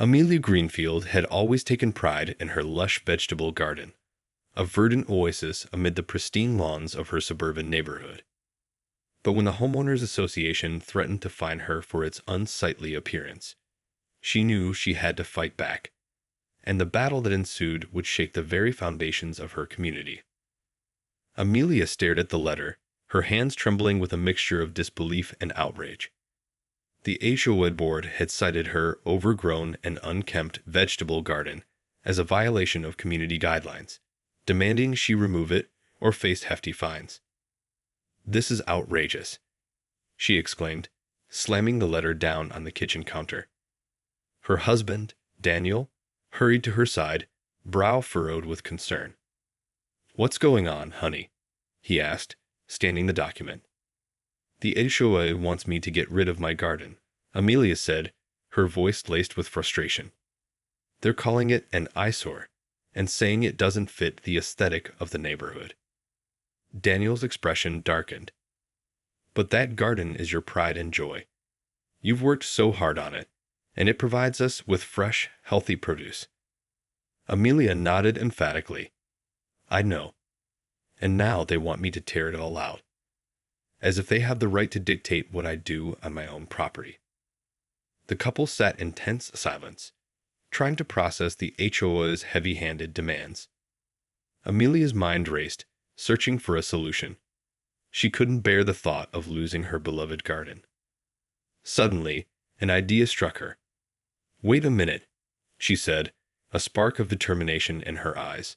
Amelia Greenfield had always taken pride in her lush vegetable garden, a verdant oasis amid the pristine lawns of her suburban neighborhood. But when the homeowners association threatened to fine her for its unsightly appearance, she knew she had to fight back, and the battle that ensued would shake the very foundations of her community. Amelia stared at the letter, her hands trembling with a mixture of disbelief and outrage. The HOA board had cited her overgrown and unkempt vegetable garden as a violation of community guidelines, demanding she remove it or face hefty fines. "This is outrageous," she exclaimed, slamming the letter down on the kitchen counter. Her husband, Daniel, hurried to her side, brow furrowed with concern. "What's going on, honey?" he asked, scanning the document. "The HOA wants me to get rid of my garden," Amelia said, her voice laced with frustration. "They're calling it an eyesore and saying it doesn't fit the aesthetic of the neighborhood." Daniel's expression darkened. "But that garden is your pride and joy. You've worked so hard on it, and it provides us with fresh, healthy produce." Amelia nodded emphatically. "I know. And now they want me to tear it all out. As if they have the right to dictate what I do on my own property." The couple sat in tense silence, trying to process the HOA's heavy-handed demands. Amelia's mind raced, searching for a solution. She couldn't bear the thought of losing her beloved garden. Suddenly, an idea struck her. "Wait a minute," she said, a spark of determination in her eyes.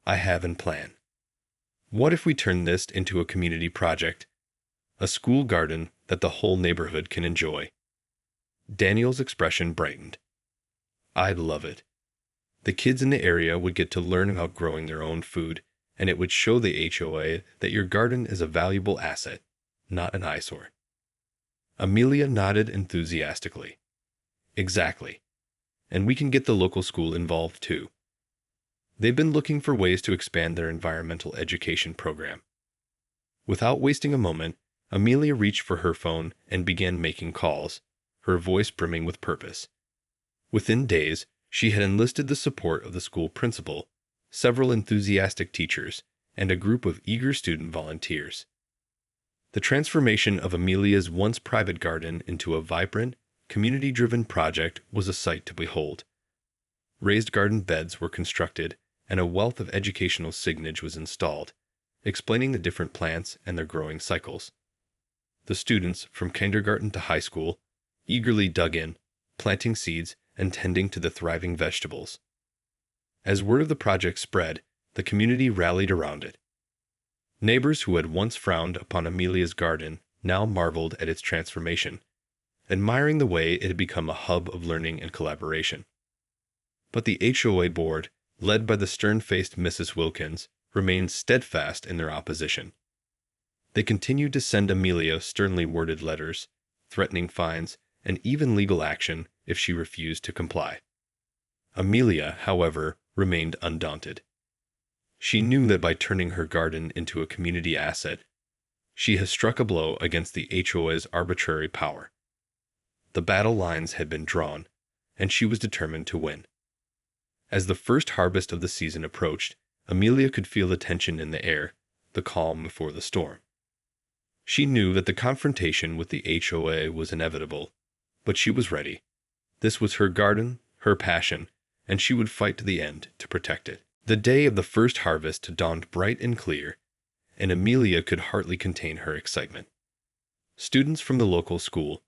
"I have a plan. What if we turn this into a community project? A school garden that the whole neighborhood can enjoy?" Daniel's expression brightened. "I'd love it. The kids in the area would get to learn about growing their own food, and it would show the HOA that your garden is a valuable asset, not an eyesore." Amelia nodded enthusiastically. "Exactly. And we can get the local school involved too. They've been looking for ways to expand their environmental education program." Without wasting a moment, Amelia reached for her phone and began making calls, her voice brimming with purpose. Within days, she had enlisted the support of the school principal, several enthusiastic teachers, and a group of eager student volunteers. The transformation of Amelia's once private garden into a vibrant, community-driven project was a sight to behold. Raised garden beds were constructed, and a wealth of educational signage was installed, explaining the different plants and their growing cycles. The students, from kindergarten to high school, eagerly dug in, planting seeds and tending to the thriving vegetables. As word of the project spread, the community rallied around it. Neighbors who had once frowned upon Amelia's garden now marveled at its transformation, admiring the way it had become a hub of learning and collaboration. But the HOA board, led by the stern-faced Mrs. Wilkins, remained steadfast in their opposition. They continued to send Amelia sternly worded letters, threatening fines, and even legal action if she refused to comply. Amelia, however, remained undaunted. She knew that by turning her garden into a community asset, she had struck a blow against the HOA's arbitrary power. The battle lines had been drawn, and she was determined to win. As the first harvest of the season approached, Amelia could feel the tension in the air, the calm before the storm. She knew that the confrontation with the HOA was inevitable, but she was ready. This was her garden, her passion, and she would fight to the end to protect it. The day of the first harvest dawned bright and clear, and Amelia could hardly contain her excitement. Students from the local school,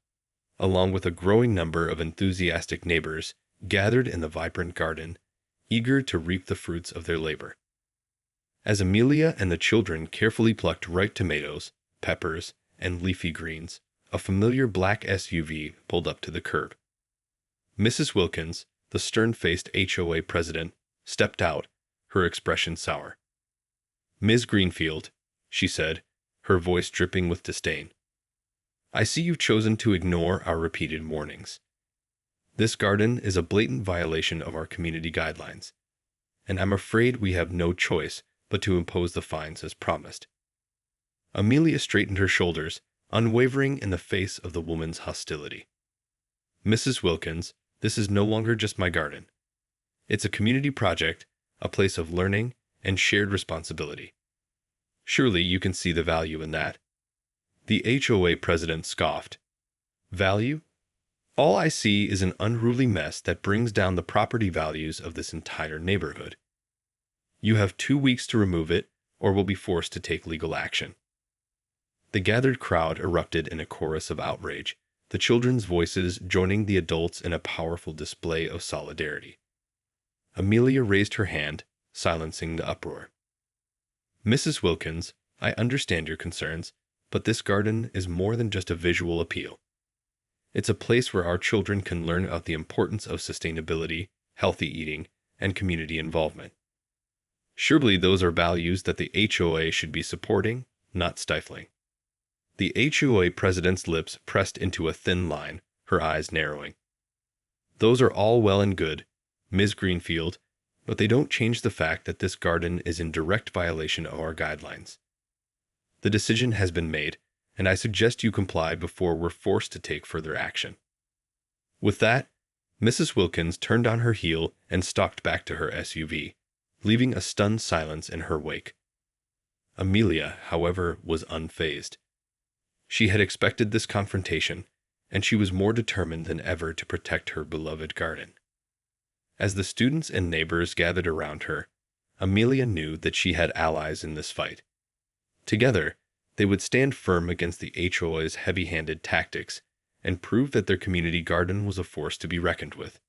along with a growing number of enthusiastic neighbors, gathered in the vibrant garden, eager to reap the fruits of their labor. As Amelia and the children carefully plucked ripe tomatoes, peppers, and leafy greens, a familiar black SUV pulled up to the curb. Mrs. Wilkins, the stern-faced HOA president, stepped out, her expression sour. "Ms. Greenfield," she said, her voice dripping with disdain, "I see you've chosen to ignore our repeated warnings. This garden is a blatant violation of our community guidelines, and I'm afraid we have no choice but to impose the fines as promised." Amelia straightened her shoulders, unwavering in the face of the woman's hostility. Mrs. Wilkins, This is no longer just my garden. It's a community project, a place of learning and shared responsibility. Surely you can see the value in that. The HOA president scoffed. Value? All I see is an unruly mess that brings down the property values of this entire neighborhood. You have 2 weeks to remove it, or will be forced to take legal action. The gathered crowd erupted in a chorus of outrage, the children's voices joining the adults in a powerful display of solidarity. Amelia raised her hand, silencing the uproar. Mrs. Wilkins, I understand your concerns, but this garden is more than just a visual appeal. It's a place where our children can learn about the importance of sustainability, healthy eating, and community involvement. Surely those are values that the HOA should be supporting, not stifling. The HOA president's lips pressed into a thin line, her eyes narrowing. Those are all well and good, Ms. Greenfield, but they don't change the fact that this garden is in direct violation of our guidelines. The decision has been made, and I suggest you comply before we're forced to take further action. With that, Mrs. Wilkins turned on her heel and stalked back to her SUV, leaving a stunned silence in her wake. Amelia, however, was unfazed. She had expected this confrontation, and she was more determined than ever to protect her beloved garden. As the students and neighbors gathered around her, Amelia knew that she had allies in this fight. Together, they would stand firm against the HOA's heavy-handed tactics and prove that their community garden was a force to be reckoned with.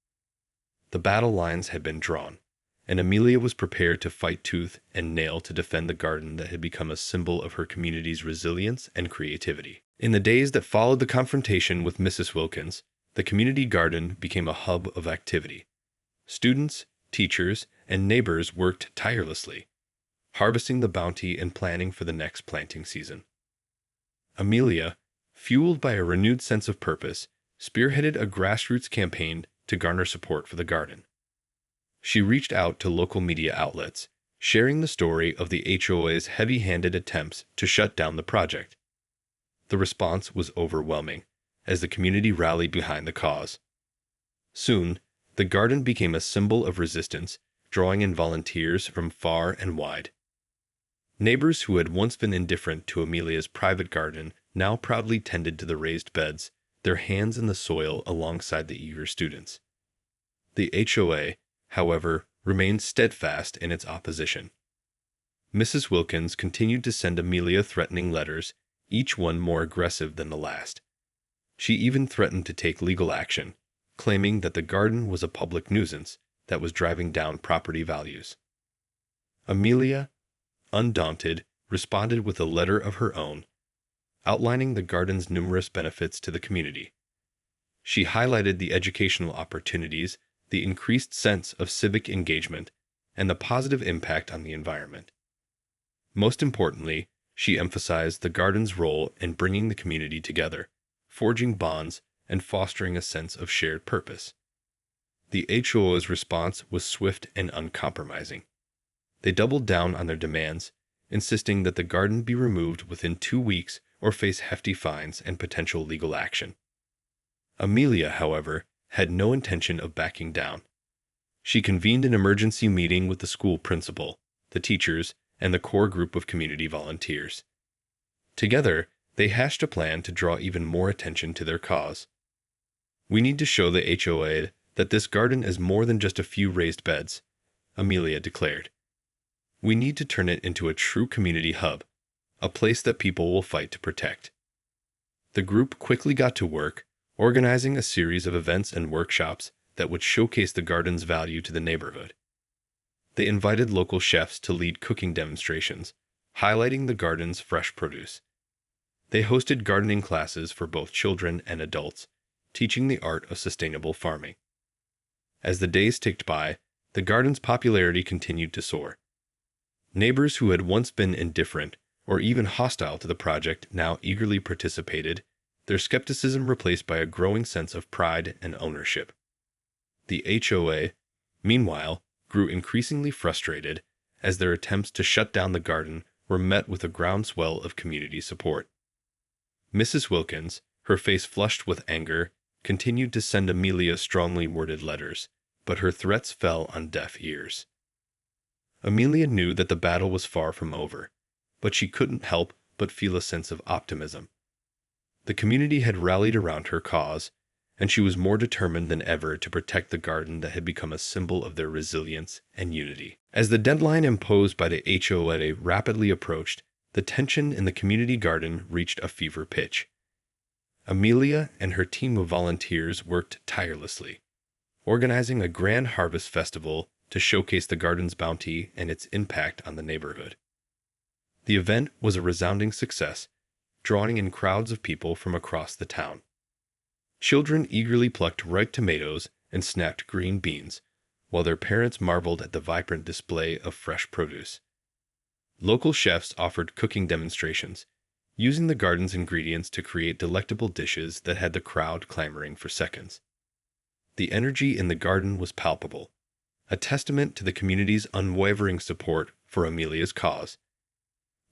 The battle lines had been drawn, and Amelia was prepared to fight tooth and nail to defend the garden that had become a symbol of her community's resilience and creativity. In the days that followed the confrontation with Mrs. Wilkins, the community garden became a hub of activity. Students, teachers, and neighbors worked tirelessly, harvesting the bounty and planning for the next planting season. Amelia, fueled by a renewed sense of purpose, spearheaded a grassroots campaign to garner support for the garden. She reached out to local media outlets, sharing the story of the HOA's heavy-handed attempts to shut down the project. The response was overwhelming, as the community rallied behind the cause. Soon, the garden became a symbol of resistance, drawing in volunteers from far and wide. Neighbors who had once been indifferent to Amelia's private garden now proudly tended to the raised beds, their hands in the soil alongside the eager students. The HOA, however, remained steadfast in its opposition. Mrs. Wilkins continued to send Amelia threatening letters, each one more aggressive than the last. She even threatened to take legal action, claiming that the garden was a public nuisance that was driving down property values. Amelia, undaunted, responded with a letter of her own, outlining the garden's numerous benefits to the community. She highlighted the educational opportunities, the increased sense of civic engagement, and the positive impact on the environment. Most importantly, she emphasized the garden's role in bringing the community together, forging bonds, and fostering a sense of shared purpose. The HOA's response was swift and uncompromising. They doubled down on their demands, insisting that the garden be removed within 2 weeks or face hefty fines and potential legal action. Amelia, however, had no intention of backing down. She convened an emergency meeting with the school principal, the teachers, and the core group of community volunteers. Together, they hashed a plan to draw even more attention to their cause. We need to show the HOA that this garden is more than just a few raised beds, Amelia declared. We need to turn it into a true community hub, a place that people will fight to protect. The group quickly got to work, organizing a series of events and workshops that would showcase the garden's value to the neighborhood. They invited local chefs to lead cooking demonstrations, highlighting the garden's fresh produce. They hosted gardening classes for both children and adults, teaching the art of sustainable farming. As the days ticked by, the garden's popularity continued to soar. Neighbors who had once been indifferent or even hostile to the project now eagerly participated, their skepticism replaced by a growing sense of pride and ownership. The HOA, meanwhile, grew increasingly frustrated as their attempts to shut down the garden were met with a groundswell of community support. Mrs. Wilkins, her face flushed with anger, continued to send Amelia strongly worded letters, but her threats fell on deaf ears. Amelia knew that the battle was far from over, but she couldn't help but feel a sense of optimism. The community had rallied around her cause, and she was more determined than ever to protect the garden that had become a symbol of their resilience and unity. As the deadline imposed by the HOA rapidly approached, the tension in the community garden reached a fever pitch. Amelia and her team of volunteers worked tirelessly, organizing a grand harvest festival to showcase the garden's bounty and its impact on the neighborhood. The event was a resounding success, drawing in crowds of people from across the town. Children eagerly plucked ripe tomatoes and snapped green beans, while their parents marveled at the vibrant display of fresh produce. Local chefs offered cooking demonstrations, using the garden's ingredients to create delectable dishes that had the crowd clamoring for seconds. The energy in the garden was palpable, a testament to the community's unwavering support for Amelia's cause.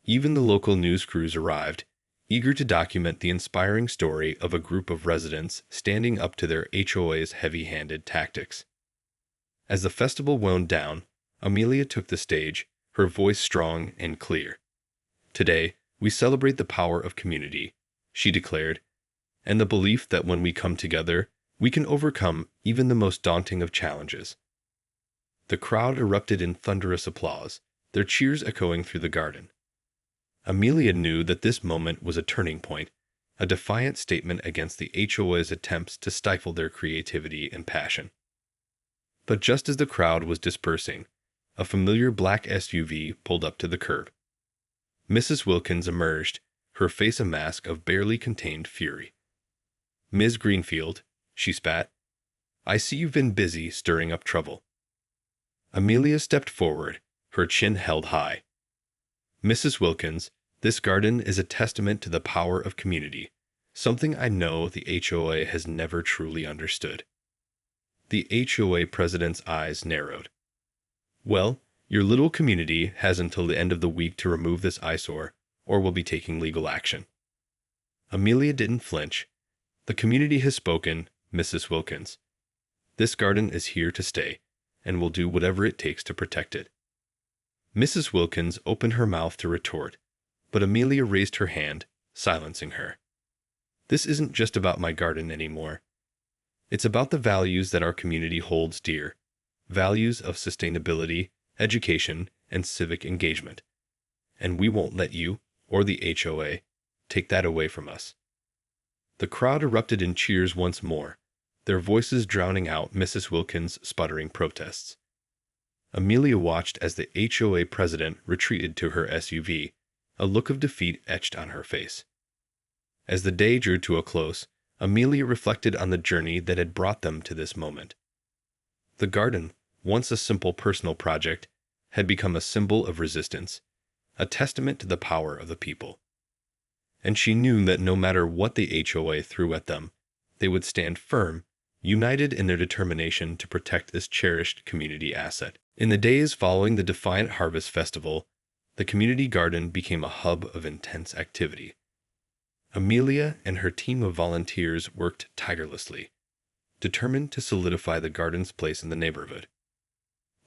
Even the local news crews arrived, eager to document the inspiring story of a group of residents standing up to their HOA's heavy-handed tactics. As the festival wound down, Amelia took the stage, her voice strong and clear. "Today, we celebrate the power of community," she declared, "and the belief that when we come together, we can overcome even the most daunting of challenges." The crowd erupted in thunderous applause, their cheers echoing through the garden. Amelia knew that this moment was a turning point, a defiant statement against the HOA's attempts to stifle their creativity and passion. But just as the crowd was dispersing, a familiar black SUV pulled up to the curb. Mrs. Wilkins emerged, her face a mask of barely contained fury. "Ms. Greenfield," she spat, "I see you've been busy stirring up trouble." Amelia stepped forward, her chin held high. "Mrs. Wilkins, this garden is a testament to the power of community, something I know the HOA has never truly understood." The HOA president's eyes narrowed. "Well, your little community has until the end of the week to remove this eyesore, or we'll be taking legal action." Amelia didn't flinch. "The community has spoken, Mrs. Wilkins. This garden is here to stay, and we'll do whatever it takes to protect it." Mrs. Wilkins opened her mouth to retort, but Amelia raised her hand, silencing her. "This isn't just about my garden anymore. It's about the values that our community holds dear, values of sustainability, education, and civic engagement. And we won't let you, or the HOA, take that away from us." The crowd erupted in cheers once more, their voices drowning out Mrs. Wilkins' sputtering protests. Amelia watched as the HOA president retreated to her SUV, a look of defeat etched on her face. As the day drew to a close, Amelia reflected on the journey that had brought them to this moment. The garden, once a simple personal project, had become a symbol of resistance, a testament to the power of the people. And she knew that no matter what the HOA threw at them, they would stand firm, united in their determination to protect this cherished community asset. In the days following the Defiant Harvest Festival, the community garden became a hub of intense activity. Amelia and her team of volunteers worked tirelessly, determined to solidify the garden's place in the neighborhood.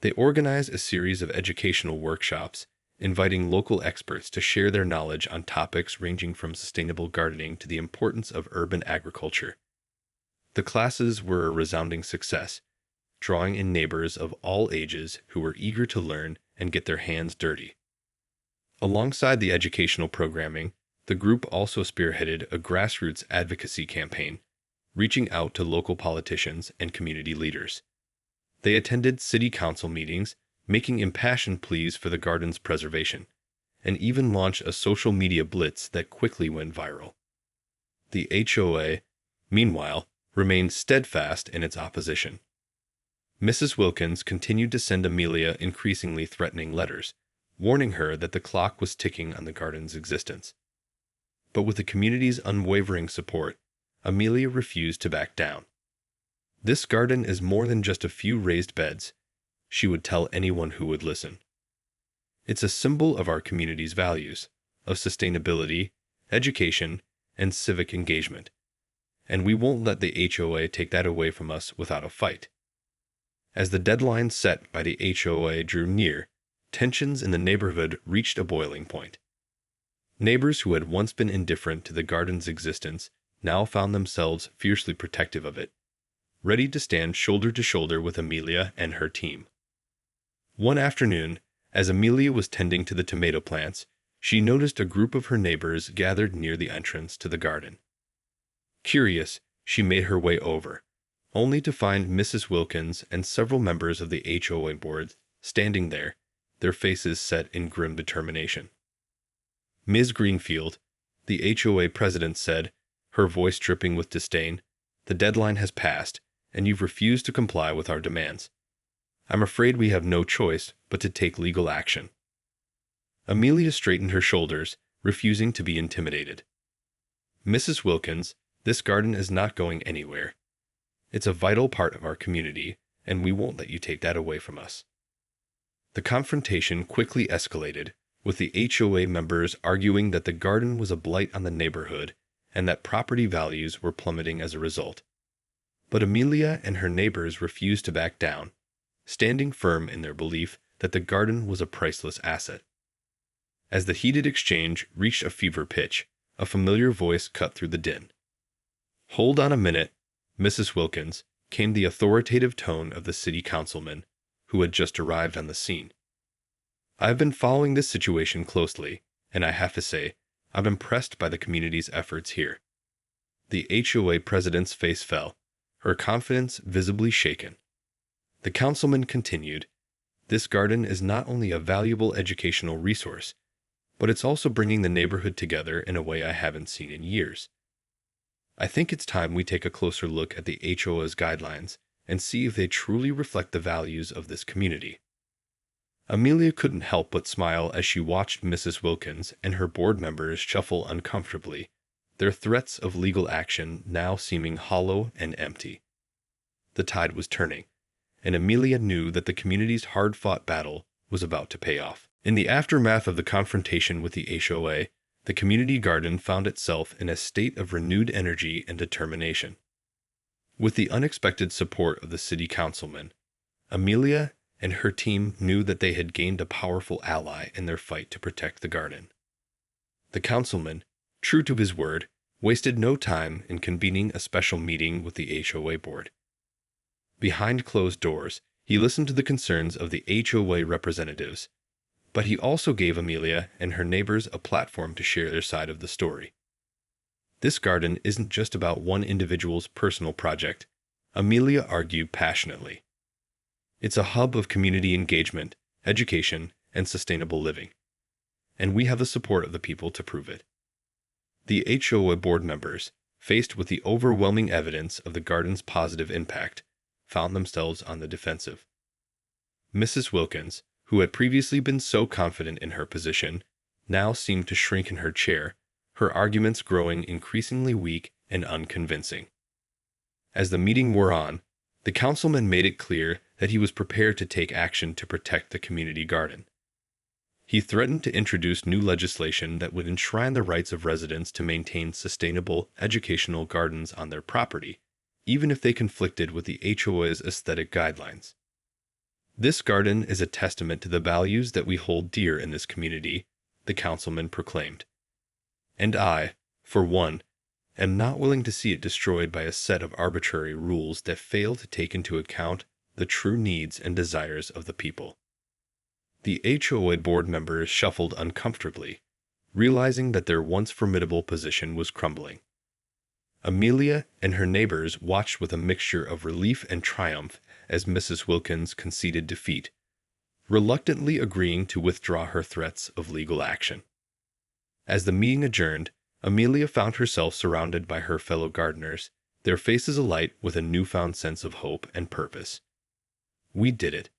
They organized a series of educational workshops, inviting local experts to share their knowledge on topics ranging from sustainable gardening to the importance of urban agriculture. The classes were a resounding success, drawing in neighbors of all ages who were eager to learn and get their hands dirty. Alongside the educational programming, the group also spearheaded a grassroots advocacy campaign, reaching out to local politicians and community leaders. They attended city council meetings, making impassioned pleas for the garden's preservation, and even launched a social media blitz that quickly went viral. The HOA, meanwhile, remained steadfast in its opposition. Mrs. Wilkins continued to send Amelia increasingly threatening letters, warning her that the clock was ticking on the garden's existence. But with the community's unwavering support, Amelia refused to back down. "This garden is more than just a few raised beds," she would tell anyone who would listen. "It's a symbol of our community's values, of sustainability, education, and civic engagement. and we won't let the HOA take that away from us without a fight. As the deadline set by the HOA drew near, tensions in the neighborhood reached a boiling point. Neighbors who had once been indifferent to the garden's existence now found themselves fiercely protective of it, ready to stand shoulder to shoulder with Amelia and her team. One afternoon, as Amelia was tending to the tomato plants, she noticed a group of her neighbors gathered near the entrance to the garden. Curious, she made her way over, only to find Mrs. Wilkins and several members of the HOA board standing there, their faces set in grim determination. "Ms. Greenfield," the HOA president said, her voice dripping with disdain, "the deadline has passed, and you've refused to comply with our demands. I'm afraid we have no choice but to take legal action." Amelia straightened her shoulders, refusing to be intimidated. "Mrs. Wilkins, this garden is not going anywhere. It's a vital part of our community, and we won't let you take that away from us." The confrontation quickly escalated, with the HOA members arguing that the garden was a blight on the neighborhood and that property values were plummeting as a result. But Amelia and her neighbors refused to back down, standing firm in their belief that the garden was a priceless asset. As the heated exchange reached a fever pitch, a familiar voice cut through the din. "Hold on a minute, Mrs. Wilkins," came the authoritative tone of the city councilman, who had just arrived on the scene. "I've been following this situation closely, and I have to say, I'm impressed by the community's efforts here." The HOA president's face fell, her confidence visibly shaken. The councilman continued, "This garden is not only a valuable educational resource, but it's also bringing the neighborhood together in a way I haven't seen in years. I think it's time we take a closer look at the HOA's guidelines and see if they truly reflect the values of this community." Amelia couldn't help but smile as she watched Mrs. Wilkins and her board members shuffle uncomfortably, their threats of legal action now seeming hollow and empty. The tide was turning, and Amelia knew that the community's hard-fought battle was about to pay off. In the aftermath of the confrontation with the HOA, the community garden found itself in a state of renewed energy and determination. With the unexpected support of the city councilman, Amelia and her team knew that they had gained a powerful ally in their fight to protect the garden. The councilman, true to his word, wasted no time in convening a special meeting with the HOA board. Behind closed doors, he listened to the concerns of the HOA representatives, but he also gave Amelia and her neighbors a platform to share their side of the story. "This garden isn't just about one individual's personal project," Amelia argued passionately. "It's a hub of community engagement, education, and sustainable living. And we have the support of the people to prove it." The HOA board members, faced with the overwhelming evidence of the garden's positive impact, found themselves on the defensive. Mrs. Wilkins, who had previously been so confident in her position, now seemed to shrink in her chair, her arguments growing increasingly weak and unconvincing. As the meeting wore on, the councilman made it clear that he was prepared to take action to protect the community garden. He threatened to introduce new legislation that would enshrine the rights of residents to maintain sustainable, educational gardens on their property, even if they conflicted with the HOA's aesthetic guidelines. "This garden is a testament to the values that we hold dear in this community," the councilman proclaimed. "And I, for one, am not willing to see it destroyed by a set of arbitrary rules that fail to take into account the true needs and desires of the people." The HOA board members shuffled uncomfortably, realizing that their once formidable position was crumbling. Amelia and her neighbors watched with a mixture of relief and triumph as Mrs. Wilkins conceded defeat, reluctantly agreeing to withdraw her threats of legal action. As the meeting adjourned, Amelia found herself surrounded by her fellow gardeners, their faces alight with a newfound sense of hope and purpose. "We did it,"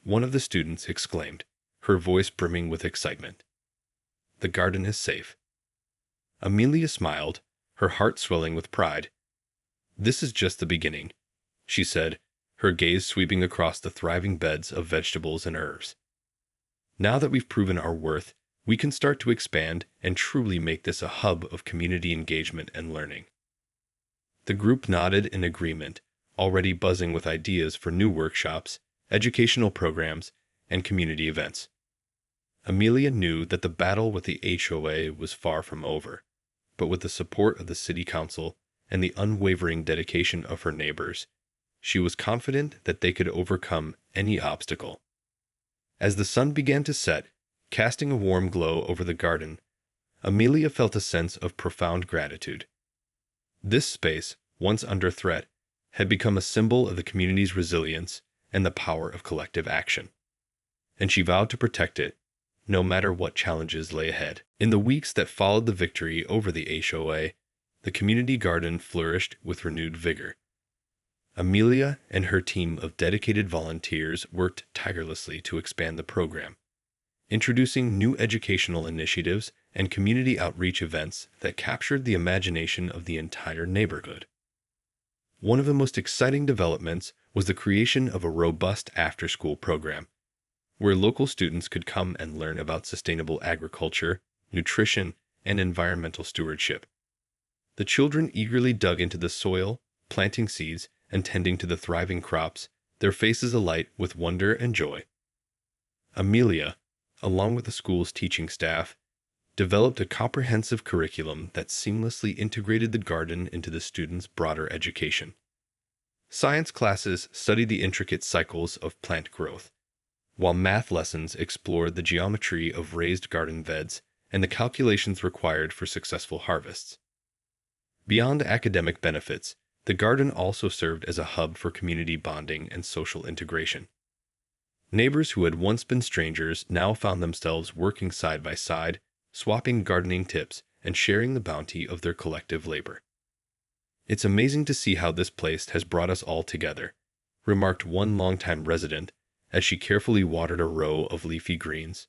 one of the students exclaimed, her voice brimming with excitement. "The garden is safe." Amelia smiled, her heart swelling with pride. "This is just the beginning," she said, her gaze sweeping across the thriving beds of vegetables and herbs. "Now that we've proven our worth, we can start to expand and truly make this a hub of community engagement and learning." The group nodded in agreement, already buzzing with ideas for new workshops, educational programs, and community events. Amelia knew that the battle with the HOA was far from over, but with the support of the city council and the unwavering dedication of her neighbors, she was confident that they could overcome any obstacle. As the sun began to set, casting a warm glow over the garden, Amelia felt a sense of profound gratitude. This space, once under threat, had become a symbol of the community's resilience and the power of collective action, and she vowed to protect it, no matter what challenges lay ahead. In the weeks that followed the victory over the HOA, the community garden flourished with renewed vigor. Amelia and her team of dedicated volunteers worked tirelessly to expand the program, introducing new educational initiatives and community outreach events that captured the imagination of the entire neighborhood. One of the most exciting developments was the creation of a robust after-school program, where local students could come and learn about sustainable agriculture, nutrition, and environmental stewardship. The children eagerly dug into the soil, planting seeds, and tending to the thriving crops, their faces alight with wonder and joy. Amelia, along with the school's teaching staff, developed a comprehensive curriculum that seamlessly integrated the garden into the students' broader education. Science classes studied the intricate cycles of plant growth, while math lessons explored the geometry of raised garden beds and the calculations required for successful harvests. Beyond academic benefits, the garden also served as a hub for community bonding and social integration. Neighbors who had once been strangers now found themselves working side by side, swapping gardening tips and sharing the bounty of their collective labor. "It's amazing to see how this place has brought us all together," remarked one longtime resident as she carefully watered a row of leafy greens.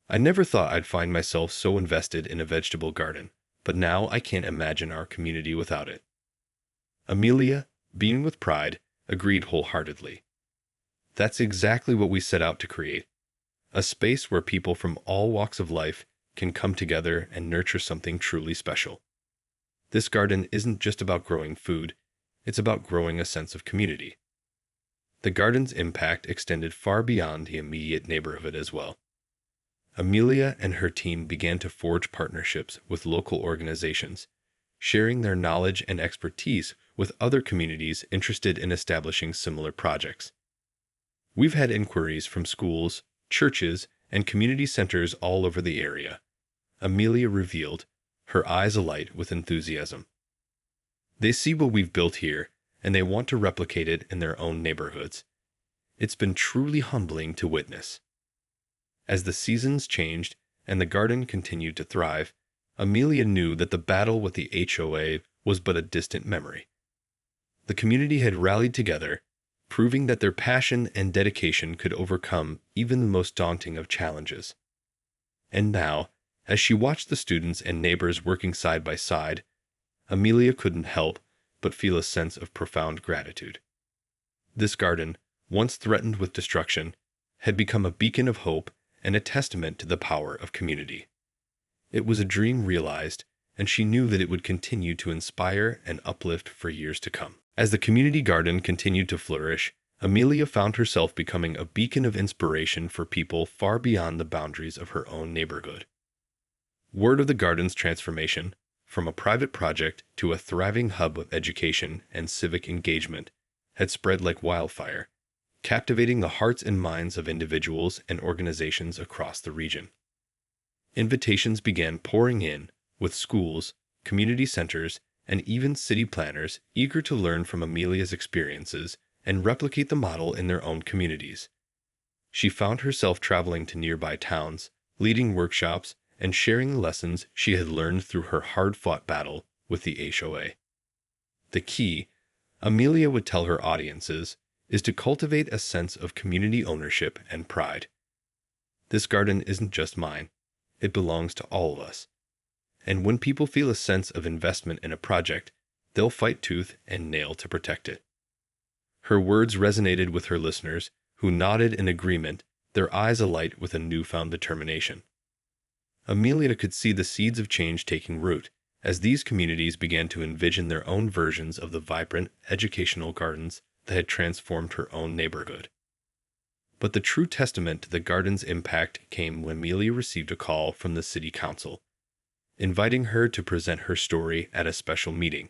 "I never thought I'd find myself so invested in a vegetable garden, but now I can't imagine our community without it." Amelia, beaming with pride, agreed wholeheartedly. "That's exactly what we set out to create, a space where people from all walks of life can come together and nurture something truly special. This garden isn't just about growing food, it's about growing a sense of community." The garden's impact extended far beyond the immediate neighborhood as well. Amelia and her team began to forge partnerships with local organizations, sharing their knowledge and expertise with other communities interested in establishing similar projects. "We've had inquiries from schools, churches, and community centers all over the area," Amelia revealed, her eyes alight with enthusiasm. "They see what we've built here, and they want to replicate it in their own neighborhoods. It's been truly humbling to witness." As the seasons changed and the garden continued to thrive, Amelia knew that the battle with the HOA was but a distant memory. The community had rallied together, proving that their passion and dedication could overcome even the most daunting of challenges. And now, as she watched the students and neighbors working side by side, Amelia couldn't help but feel a sense of profound gratitude. This garden, once threatened with destruction, had become a beacon of hope and a testament to the power of community. It was a dream realized, and she knew that it would continue to inspire and uplift for years to come. As the community garden continued to flourish, Amelia found herself becoming a beacon of inspiration for people far beyond the boundaries of her own neighborhood. Word of the garden's transformation, from a private project to a thriving hub of education and civic engagement, had spread like wildfire, captivating the hearts and minds of individuals and organizations across the region. Invitations began pouring in, with schools, community centers, and even city planners eager to learn from Amelia's experiences and replicate the model in their own communities. She found herself traveling to nearby towns, leading workshops, and sharing the lessons she had learned through her hard-fought battle with the HOA. The key, Amelia would tell her audiences, is to cultivate a sense of community ownership and pride. "This garden isn't just mine. It belongs to all of us. And when people feel a sense of investment in a project, they'll fight tooth and nail to protect it." Her words resonated with her listeners, who nodded in agreement, their eyes alight with a newfound determination. Amelia could see the seeds of change taking root, as these communities began to envision their own versions of the vibrant, educational gardens that had transformed her own neighborhood. But the true testament to the garden's impact came when Amelia received a call from the city council, inviting her to present her story at a special meeting.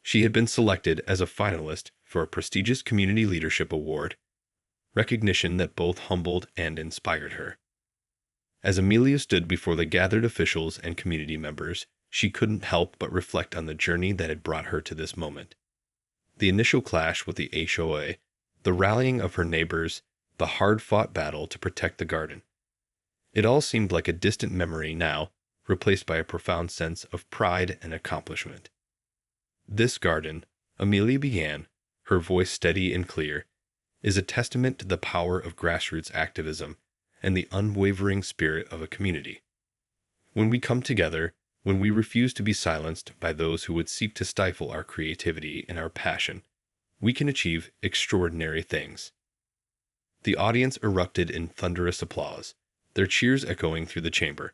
She had been selected as a finalist for a prestigious Community Leadership Award, recognition that both humbled and inspired her. As Amelia stood before the gathered officials and community members, she couldn't help but reflect on the journey that had brought her to this moment. The initial clash with the HOA, the rallying of her neighbors, the hard-fought battle to protect the garden. It all seemed like a distant memory now, replaced by a profound sense of pride and accomplishment. This garden, Amelia began, her voice steady and clear, is a testament to the power of grassroots activism and the unwavering spirit of a community. When we come together, when we refuse to be silenced by those who would seek to stifle our creativity and our passion, we can achieve extraordinary things. The audience erupted in thunderous applause, their cheers echoing through the chamber.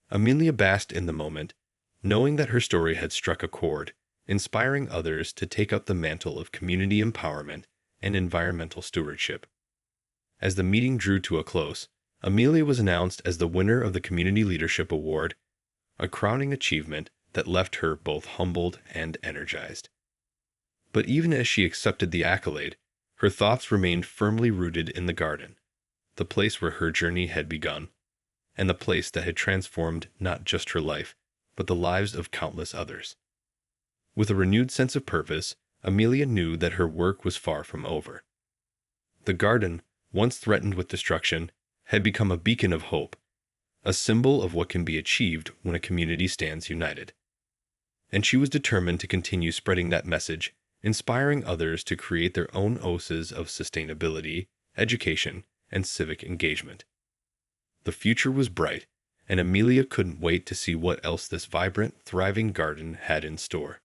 Amelia basked in the moment, knowing that her story had struck a chord, inspiring others to take up the mantle of community empowerment and environmental stewardship. As the meeting drew to a close, Amelia was announced as the winner of the Community Leadership Award, a crowning achievement that left her both humbled and energized. But even as she accepted the accolade, her thoughts remained firmly rooted in the garden, the place where her journey had begun, and the place that had transformed not just her life, but the lives of countless others. With a renewed sense of purpose, Amelia knew that her work was far from over. The garden, once threatened with destruction, had become a beacon of hope, a symbol of what can be achieved when a community stands united. And she was determined to continue spreading that message, inspiring others to create their own oases of sustainability, education, and civic engagement. The future was bright, and Amelia couldn't wait to see what else this vibrant, thriving garden had in store.